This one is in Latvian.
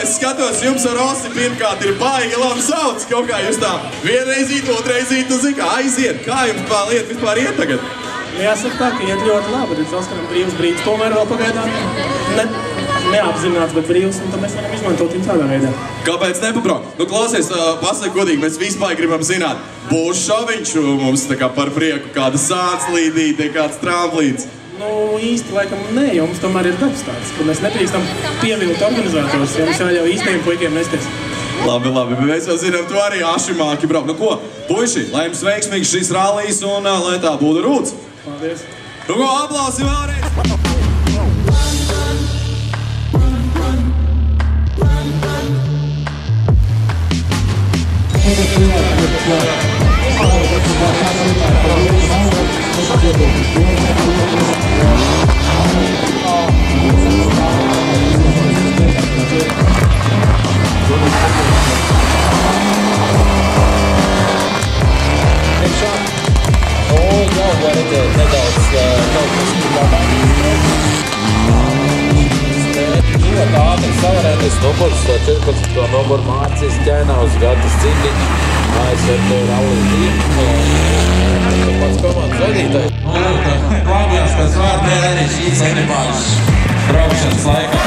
es skatos, jums ar Osi pirmkārt ir baigi labi sauc. Kaut kā jūs tā vienreizīt, otrreizīt, un zin kā aiziet. Kā jums lieta vispār iet tagad? Jāsaka tā, ka iet ļoti labi. Redz, Oskaram brīvs brīdis. Tomēr vēl pagaidām neapzināts, bet brīvs, un tad mēs varam izmantot viņu tādā veidā. Kāpēc nepabraukt? Nu, klausies, pasaka godīgi, mēs vispār gribam zināt. Būs šoviņš mums tā kā par prieku kāda sānslīdīte, kāds tramplīns. Nu, īsti laikam nē, jo mums tomēr ir darbs tāds, ka mēs nedrīkstam pievilkt organizatorus, jo mums jāļauj īstajiem puikiem mesties. Labi, bet mēs jau zinām, tu arī ašimāki braukt. Nu ko, puiši, lai jums veiksmīgs šis rallijs un lai tā būtu rūts. Paldies. Nu ko, aplausi vēlreiz! Savarētais numurs, 14. numuru Mārcis Ķēnaus, Gatis Cikiņš, ASRT Rallija tīm, pats komandas vadītājs. Klaujās, kas vārdēļ arī šīs ekipāžas braukšanas laikā.